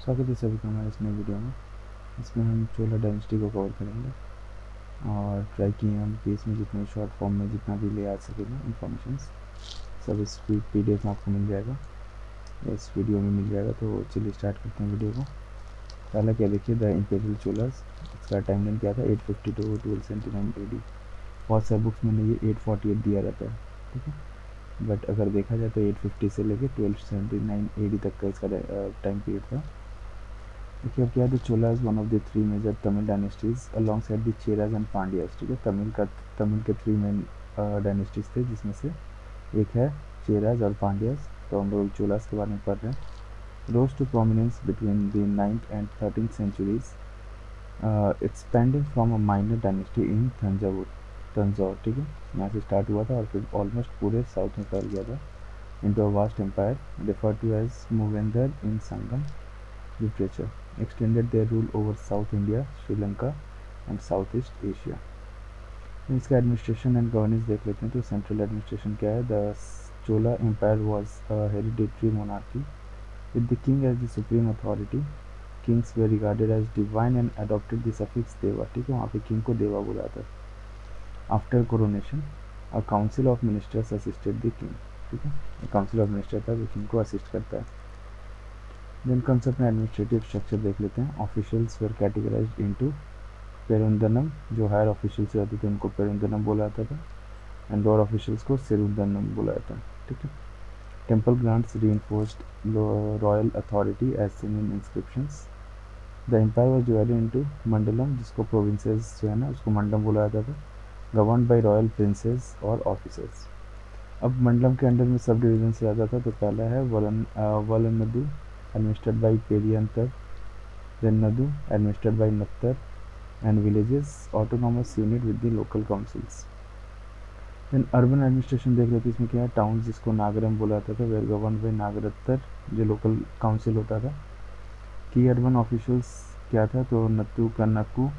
स्वागत है सभी का हमारे इस नए वीडियो में। इसमें हम चोला डायनेस्टी को कवर करेंगे और ट्राई किए हम कि इसमें जितने शॉर्ट फॉर्म में जितना भी ले आ सकेंगे इन्फॉर्मेशन सब इस PDF में आपको मिल जाएगा, इस वीडियो में मिल जाएगा। तो चलिए स्टार्ट करते हैं वीडियो को। पहला क्या देखिए, द इम्पेरियल चोलास, इसका टाइमलाइन क्या था, 850 to 1279 AD। बहुत सारे बुक्स में ये 848 दिया रहता है, ठीक है, बट अगर देखा जाए तो 850 से लेकर 1279 AD तक का इसका टाइम पीरियड था। देखिए अब क्या है, the Cholas one of the three major Tamil dynasties alongside the Cheras and Pandyas. ठीक है, तमिल के थ्री मेन डायनेस्टीज थे, जिसमें से एक है चेराज और पांड्यास। तो हम लोग चोलास के बारे में पढ़ रहे हैं। Rose to prominence between the 9th and 13th centuries, expanding from a minor dynasty in Tanjore. ठीक है, यहाँ से स्टार्ट हुआ था और फिर ऑलमोस्ट पूरे साउथ में फैल गया था into a vast empire referred to as Mohenjo in Sangam literature, extended their rule over South India, Sri Lanka and Southeast Asia. इसका एडमिनिस्ट्रेशन एंड गवर्नेंस देख लेते हैं। तो सेंट्रल एडमिनिस्ट्रेशन क्या है, the Chola empire was a hereditary monarchy with the king as the supreme authority. Kings were regarded as divine and adopted the suffix देवा। ठीक है, वहाँ पे किंग को देवा बोला था। After coronation a council of ministers assisted the king. ठीक है, काउंसिल ऑफ मिनिस्टर था जो किंग को असिस्ट करता है। देन कॉन्स अपना एडमिनिस्ट्रेटिव स्ट्रक्चर देख लेते हैं। ऑफिशियल्स वर कैटेगराइज्ड इनटू पेरुंदनम, जो हायर ऑफिशियल्स रहते थे उनको पेरुंदनम बोला जाता था, एंड लोअर ऑफिशियल्स को सिरुंदनम बोला जाता है। ठीक है, temple grants reinforced royal authority as seen in inscriptions. The empire was divided into mandalam, जिसको प्रोविंसेस जो है ना उसको मंडलम बोला जाता था, गवर्न बाय रॉयल प्रिंसेस और ऑफिसर्स। अब मंडलम के अंडर में सब डिवीजन से आता था। तो पहला है valanadu, administered by periyanattar. Then nadu, administered by nattar, and villages autonomous unit with the local councils. Then urban administration देख लेते हैं। इसमें क्या है, टाउन जिसको नागरम बोला जाता था, वेयर गवर्न बाय नागरत्तर, जो लोकल काउंसिल होता था। की अर्बन ऑफिशियल्स क्या था, तो nattu kanakku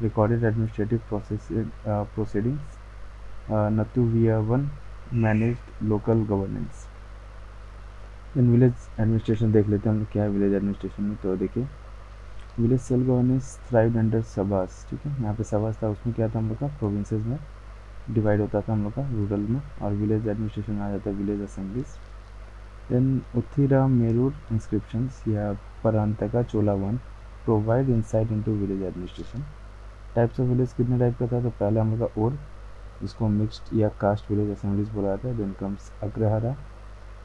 recorded administrative proceedings, nattu वी1 मैनेज्ड लोकल गवर्नेंस। इन विलेज एडमिनिस्ट्रेशन देख लेते हैं हम लोग क्या है विलेज एडमिनिस्ट्रेशन में। तो देखिए, village cell governance thrived under सभास। ठीक है, यहाँ पे सभास था, उसमें क्या था हम लोग का प्रोविंसेस में डिवाइड होता था हम लोग का रूरल में, और विलेज एडमिनिस्ट्रेशन आ जाता है village assemblies. Then Uthiramerur inscriptions या Parantaka Chola one provide insight into village administration. Types of village कितने टाइप का था, तो पहले हम लोग का और, जिसको मिक्स्ड या कास्ट विलेज असेंबलीज बोला जाता है। देन कम्स अग्रहारा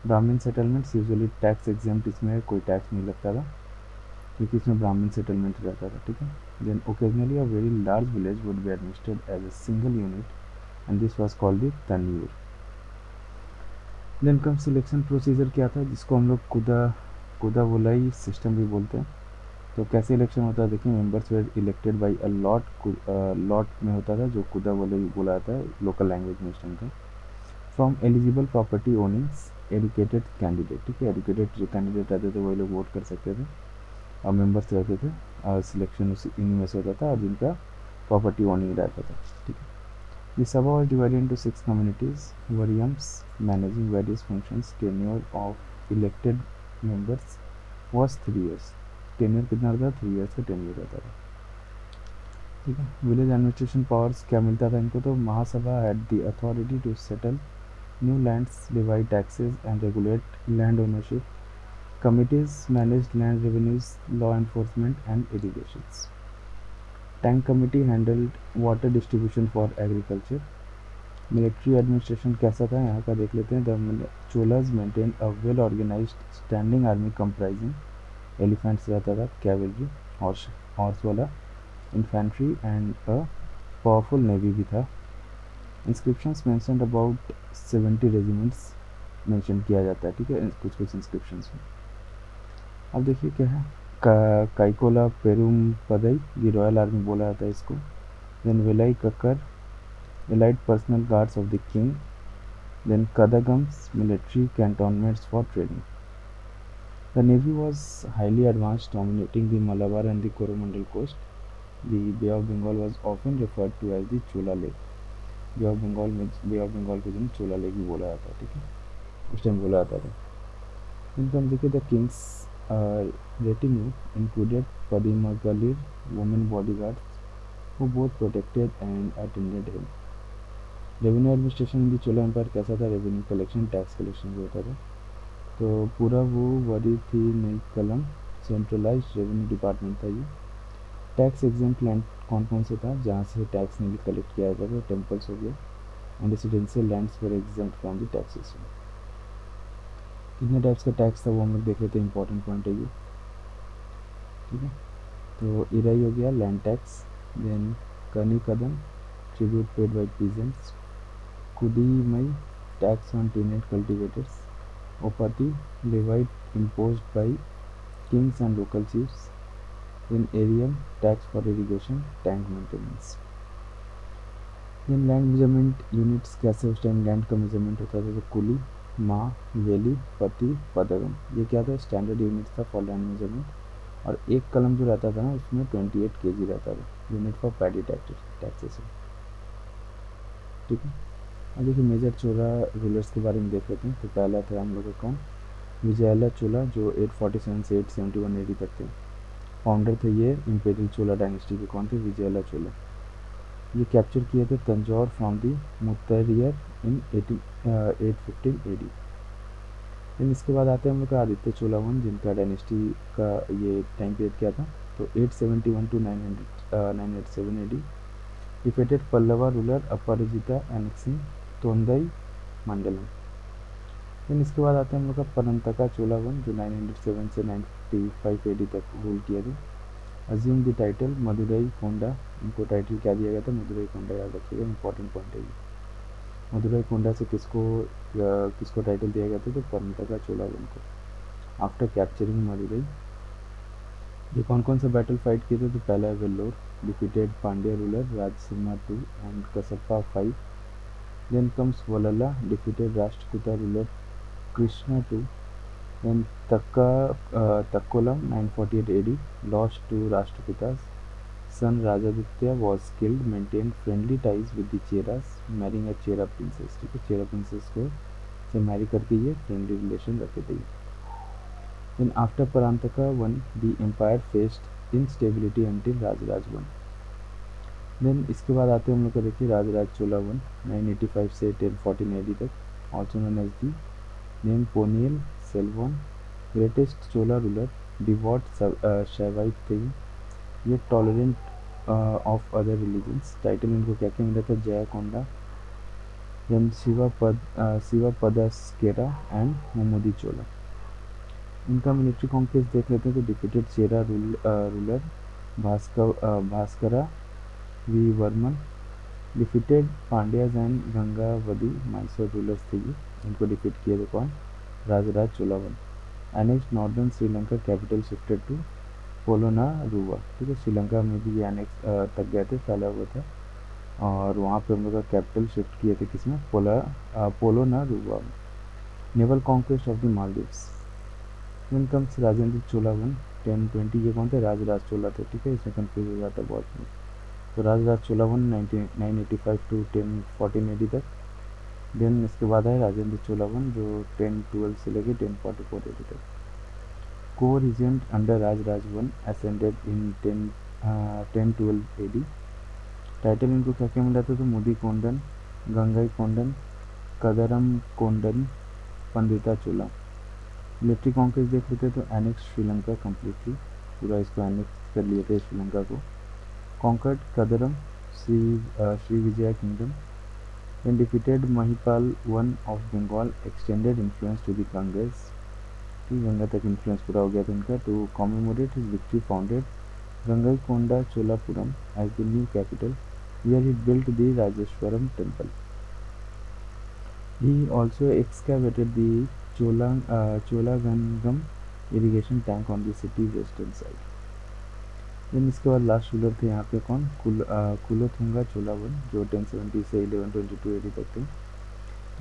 ब्राह्मण सेटलमेंट्स, यूजुअली टैक्स एग्जेम्प्ट, इसमें कोई टैक्स नहीं लगता था क्योंकि इसमें ब्राह्मण सेटलमेंट रहता था। ठीक है, then occasionally a very large village would be administered as a single unit and this was called the taniyur. Then come selection procedure क्या था, जिसको हम लोग कुदा वोलाई सिस्टम भी बोलते हैं। तो कैसे इलेक्शन होता है, देखिए, members were elected by a lot में होता था, जो कुदा वोलाई बोला जाता है लोकल लैंग्वेज में इस टाइम का। From eligible property ownings educated candidate. ठीक है, एडुकेटेड जो कैंडिडेट रहते थे वही लोग वोट कर सकते थे, और मेंबर्स रहते थे, और सिलेक्शन उसी इन्हीं में से होता था, और जिनका प्रॉपर्टी ओनिंग रहता था। ठीक है, The Sabha was divided into 6 communities, variums managing various functions. Tenure of elected members was 3 years. Tenure कितना रहता था, 3 years का tenure रहता था। ठीक है, विलेज एडमिनिस्ट्रेशन पावर्स क्या मिलता था इनको, तो mahasabha had the authority to settle new lands, divide taxes and regulate land ownership. Committees managed land revenues, law enforcement and irrigations. Tank committee handled water distribution for agriculture. Military administration कैसा था यहाँ का देख लेते हैं। The Cholas maintain a well organised standing army comprising elephants रहता था, cavalry, horse वाला infantry, and a powerful navy भी था। Inscriptions mentioned about 70 regiments mention किया जाता है। ठीक है, कुछ कुछ इंस्क्रिप्शंस में। अब देखिए क्या है, काइकोला पेरुम पदई, ये रॉयल आर्मी बोला जाता है इसको। Then Velaikkarar, allied personal guards of the king. Then Kadagams military cantonments for training. The navy was highly advanced, dominating the Malabar and the Coromandel coast. The Bay of Bengal was often referred to as the Chola Lake. Bay of Bengal को जो Chola Lake भी बोला जाता है। ठीक है, उस time बोला जाता था। इनका हम देखिए the Kings retinue included Padimagalir women bodyguards who both protected and attended him. Revenue administration in the Chola empire कैसा था? रेवेन्यू कलेक्शन, टैक्स कलेक्शन जो होता था, तो पूरा वो वरी थी नई कलम, सेंट्रलाइज्ड रेवेन्यू डिपार्टमेंट था ये। टैक्स एग्जेम्प्ट लैंड कौन कौन से था जहाँ से टैक्स नहीं कलेक्ट किया जाता था? टेम्पल्स हो गया, and residential lands were exempt from the taxation. कितने टाइप्स का टैक्स था वो हम लोग देख लेते हैं, इंपॉर्टेंट पॉइंट है ये, ठीक है। तो इराई हो गया land tax, then kanikadan tribute paid by peasants, kudimai tax on tenant cultivators, opati levied imposed by kings and local chiefs, then arium tax for irrigation, tank maintenance। then land measurement units कैसे उस time land का measurement होता था? तो कुली, माँ, वेली, पति, पदगम, ये क्या था? स्टैंडर्ड यूनिट्स था फॉर लैंड मेजरमेंट। और एक कलम जो रहता था ना उसमें 28 kg रहता था, यूनिट फॉर पैडी टैक्सेशन, ठीक है। अब देखिए मेजर चोला रूलर्स के बारे में देख लेते हैं। तो पहला था हम लोग का कौन? विजयला चोला, जो 847 से 871 AD तक थे। फाउंडर थे ये इम्पेरियल चोला डायनेस्टी के, कौन थे? विजयला चोला। ये कैप्चर किए थे Tanjore from the Muttaraiyar in 815 AD। Then इसके बाद आते हैं हम लोग का आदित्य चोला वन, जिनका डायनेस्टी का ये टाइम पीरियड क्या था? तो 871 to 907 AD। Defeated Pallava ruler Aparajita annexing Tondai mandalam. Then इसके बाद आते हैं हम लोग का परंतका चोला वन, जो 907 से 955 AD तक रूल किया था। अज्यूम द टाइटल मदुरई कोंडा, इनको टाइटल क्या दिया गया था? मदुरई कोंडा, याद रखिएगा, इंपॉर्टेंट पॉइंट है ये। मदुरई कोंडा से किसको टाइटल दिया गया था? तो परंतका चोला वन को, आफ्टर कैप्चरिंग मदुरई। ये कौन कौन सा बैटल फाइट किए थे? तो पहला है Vellore, defeated Pandya ruler Rajasimha 2 and Kassapa 5। Then comes Vallala, defeated Rashtrakuta ruler Krishna 2। Then Takkolam 948 AD, lost to Rashtrakutas. Son Rajaditya was killed, maintained friendly ties with the Cheras, marrying a Chera princess, ठीक है। चेरा प्रिंसेस को से मैरी करके ये फ्रेंडली रिलेशन रखे थे। Then after Parantaka one the empire faced instability until Rajaraja one. Then इसके बाद आते हैं हम लोग को, देखिए राजराज चोला वन 985 से 1014 AD तक, also known as the name Ponniyin Selvan, greatest Chola ruler, devout Shaivite थे ये, tolerant of other religions. Title इनको क्या क्या मिला था? Jayakonda, then Shivapadasekhara and Mummudi Chola. इनका मिलिट्री कॉन्क्वेस्ट देख लेते हैं। तो defeated Chera ruler Bhaskara Ravi Varman, defeated Pandyas and Gangavadi Mysore rulers थे ये, इनको डिफीट किए थे कौन? Rajaraja Chola one. Annex northern Sri Lanka, capital shifted to Polonnaruwa, ठीक है। श्रीलंका में भी ये एनेक्स तक गए थे, फैला हुआ था, और वहाँ पे हम लोग का कैपिटल शिफ्ट किए थे किसमें? पोलोनारुवा में। Naval conquest of the Maldives. Then comes Rajendra Chola one 1020, ये कौन थे? राजराज चोला थे, ठीक है, इसमें कंफ्यूज हो जाता है बहुत में। तो राजराज चोला वन 985 to 1014 AD तक। देन इसके बाद है राजेंद्र चोला वन, जो 1012 से लेके 1044 AD तक। को regent under Rajaraja one ascended in 1012 AD। Title इनको क्या क्या मिला था? तो मुदी Condon, Gangai Condon, Kadaram Condon, Pandita चोला। मिलिट्री कॉन्क्वेस्ट देख लेते तो एनेक्स श्रीलंका कम्प्लीटली, पूरा इसको एनेक्स कर लिए थे श्रीलंका को। Conquered Kadaram, Sri Vijaya kingdom, then defeated Mahipal I of Bengal, extended influence to the Ganges, ठीक, गंगा तक इन्फ्लुएंस पूरा हो गया था इनका। To commemorate his victory founded Gangaikonda Cholapuram as the new capital, here he built the Rajeshwaram temple. He also excavated the Cholagangam irrigation tank on the city western side. Then इसके बाद last ruler थे यहाँ पे कौन? कुलोथुंगा चोलावन, जो 1070 से 1122 AD तक थे।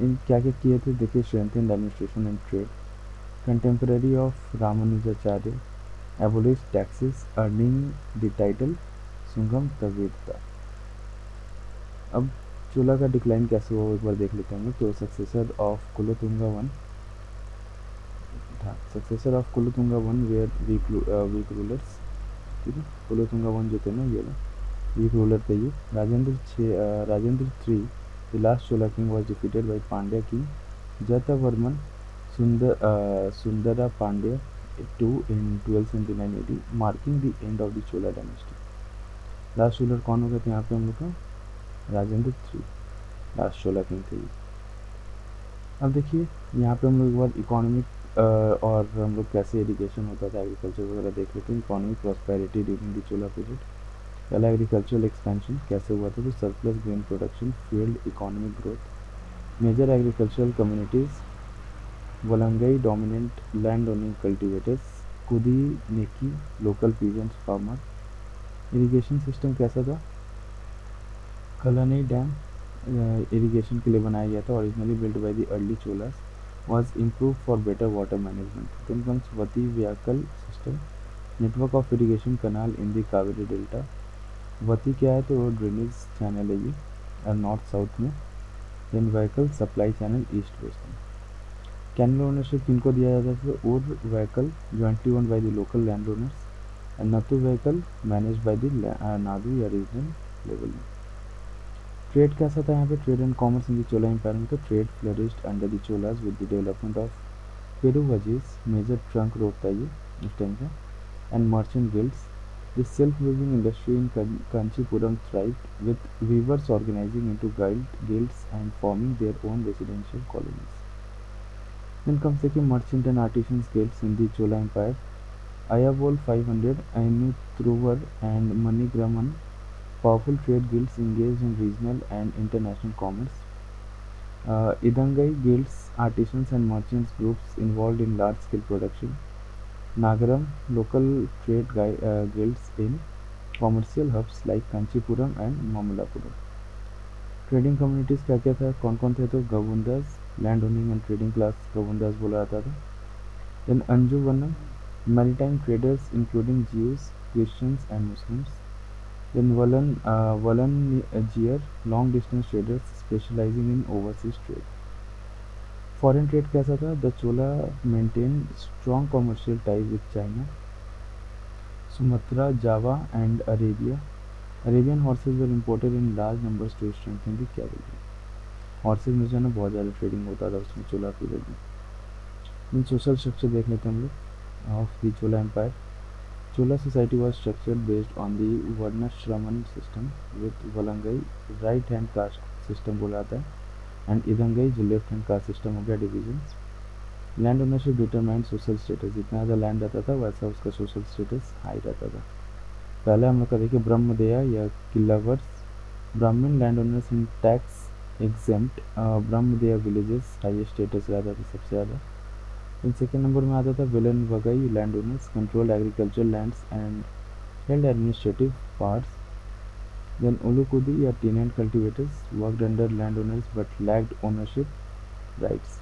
इन क्या क्या किए थे? देखिए, strengthened administration and trade, contemporary of Ramanujacharya, abolish taxes, earning the title Sungam तवेदता। अब चोला का डिक्लाइन कैसे हुआ एक बार देख लेते हैं। तो सक्सेसर ऑफ कुलोथुंगा वन था। Successor of Kulothunga one were weak rulers, ठीक है। कुलोतुंगा वन जो थे ना ये वीक रूलर थे ये। Rajendra three the last Chola king was defeated by Pandya king Jatavarman Sundara Pandya two in 1279 AD, marking the end of the Chola dynasty. Last ruler कौन हो गए थे यहाँ पे हम लोग का? Rajendra three, last Chola king थे ये। अब देखिए यहाँ पे हम लोग एक बार इकोनॉमिक और हम लोग कैसे एजुकेशन होता था, एग्रीकल्चर वगैरह देख लेते हैं। Economic prosperity during the Chola period. पहला एग्रीकल्चरल एक्सपेंशन कैसे हुआ था? तो surplus grain production fuelled economic growth. Major agricultural communities Valangai dominant land owning cultivators, Kudi Neki local peasant farmer. Irrigation system कैसा था? कलानी डैम इरिगेशन के लिए बनाया गया था, originally built by the early Cholas, was improved for better water management. Then comes Vati Vyakal system, network of irrigation canal in the Kaveri Delta. वती क्या है? तो ड्रेनेज चैनल है ये नॉर्थ साउथ में। Then vehicle supply channel east west में। Canal ownership किनको दिया जाता है? तो और vehicle jointly owned by the local land owners and नतु vehicle manage by the nadu या रीजनल लेवल में। ट्रेड कैसा था यहाँ पे? Trade and commerce in the Chola empire में। तो trade flourished under the Cholas with the development of peruvazhis, major trunk road था ये उस टाइम का, and merchant guilds. The self-weaving industry in Kanchipuram thrived, with weavers organizing into guilds and forming their own residential colonies. Then comes the merchant and artisans guilds in the Chola Empire. Ayavol 500, Ainu Truvar and Manigraman, powerful trade guilds engaged in regional and international commerce. Idangai guilds, artisans and merchants groups involved in large-scale production. Nagaram, local trade guilds in commercial hubs like Kanchipuram and Mamalapuram. Trading communities क्या क्या था? कौन कौन थे? तो Gavundas, land owning and trading class Gavundas बोला जाता था। Then Anjuvannam, maritime traders including Jews, Christians and Muslims. Then Valanjiyar, long distance traders specialising in overseas trade. Foreign trade कैसा था? The Chola maintain strong commercial ties with China, Sumatra, Java and Arabia. Arabian horses were imported in large numbers to strengthen the cavalry. Horse's में जो है ना बहुत ज़्यादा trading होता था उसमें चोला पीरियड में। इन सोशल स्ट्रक्चर देख लेते हैं हम लोग of the Chola empire. Chola society was structured based on the varnashrama system with Valangai right hand caste system बोला जाता है एंड इदंगई जो लेफ्ट हैंड कास्ट सिस्टम हो गया divisions. Land ownership determined social status, जितना ज़्यादा लैंड रहता था वैसा उसका सोशल स्टेटस हाई रहता था। पहले हम लोग का देखिए ब्रह्मदेया या किलावर्स, Brahman land owners in tax exempt, Brahmadeya villages highest status रहता था सबसे ज़्यादा। इन सेकेंड नंबर में आता था Vellan vagai land owners controlled agriculture lands and held administrative parts. Then Ulukudi या tenant cultivators worked under land owners but lacked ownership rights.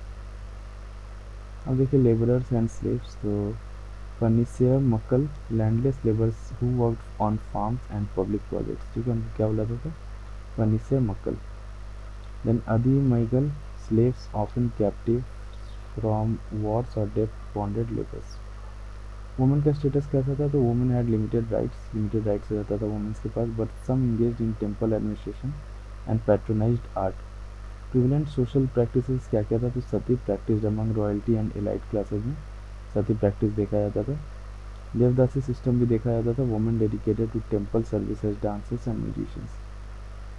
अब देखिए लेबरर्स एंड स्लेव्स, तो फर्निशियर makkal landless labours who worked on farms and public projects, ठीक है। क्या बोला था? फर्निशियर makkal. Then Adimaigal slaves often captive from wars और डेप्थ बॉन्डेड लेबर्स। वुमेन का स्टेटस कैसा था? तो वुमेन हैड लिमिटेड राइट्स रहता था वुमेन्स के पास, but some engaged in temple administration and patronised art. Prevalent social practices क्या क्या था? तो sati practice among royalty and elite classes में सती प्रैक्टिस देखा जाता था। देवदासी सिस्टम भी देखा जाता था। Women dedicated to temple services, dancers and musicians,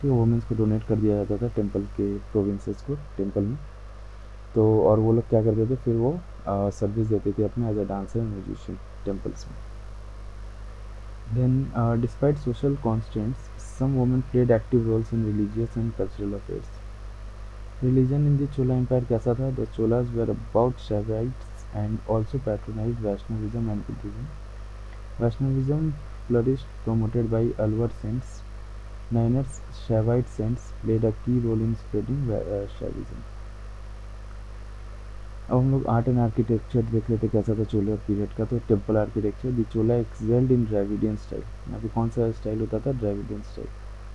ठीक है। वुमेन्स को डोनेट कर दिया जाता था टेम्पल के प्रोविंसेस को टेम्पल में, तो और वो लोग क्या करते थे फिर वो सर्विस देते थे अपने as a dancer and musician temples में। Then despite social constraints some women played active roles in religious and cultural affairs. Religion in the Chola empire कैसा था? The Cholas were about Shaivites and also patronised Vaishnavism and Buddhism. Vaishnavism flourished promoted by Alvar saints. Niners Shaivite saints played a key role in spreading Shaivism. अब हम लोग art and architecture देख लेते कैसा था चोला period का। तो temple architecture, the Chola excelled in Dravidian style. यहाँ पे कौन सा स्टाइल होता था? ड्राविडियन स्टाइल,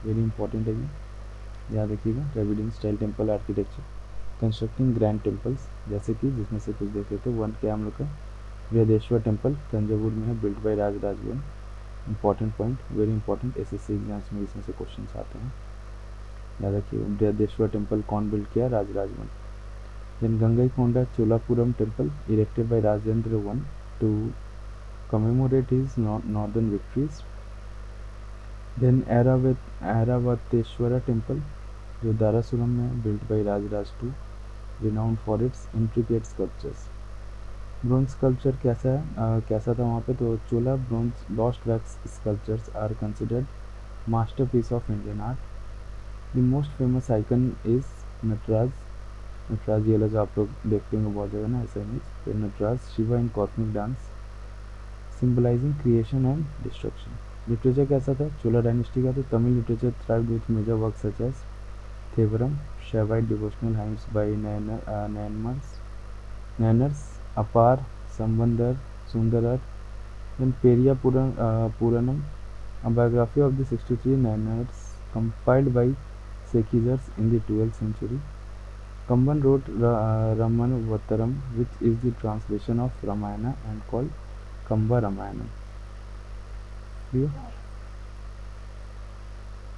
वेरी इंपॉर्टेंट है ये, याद रखिएगा। Dravidian style temple architecture. Constructing grand temples, जैसे कि जिसमें से कुछ देख लेते हैं। वन क्या हम लोग का बृहदेश्वर टेम्पल तंजावुर में है, built by Rajaraja one. Important point, very important, SSC exams में इसमें से क्वेश्चन आते हैं, याद रखिए। बृहदेश्वर टेम्पल कौन बिल्ड किया? Rajaraja one. Then Gangaikonda Cholapuram temple erected by Rajendra one to commemorate his northern victories. Then Airavateshwara temple जो दारासुरम में, built by Rajraj II, renowned for its intricate sculptures. Bronze sculpture कैसा है, कैसा था वहाँ पे? तो Chola bronze lost wax sculptures are considered masterpiece of Indian art. The most famous icon is Nataraja. Nataraja ये वाला जो आप लोग देखते होंगे बहुत जगह ना, ऐसा इमेज। फिर Nataraja Shiva in cosmic dance symbolising creation and destruction. Literature कैसा था चोला डायनेस्टी का? तो Tamil literature thrived with major work such as Thevaram, Shaivite devotional hymns by Nayanars, Appar, Sambandar, Sundarar. Then Periya Puranam, a biography of the 63 Nainars compiled by Sekizars in the 12th century. Kamban wrote Ramanavattaram, which is the translation of Ramayana and called Kamba Ramayana. Clear?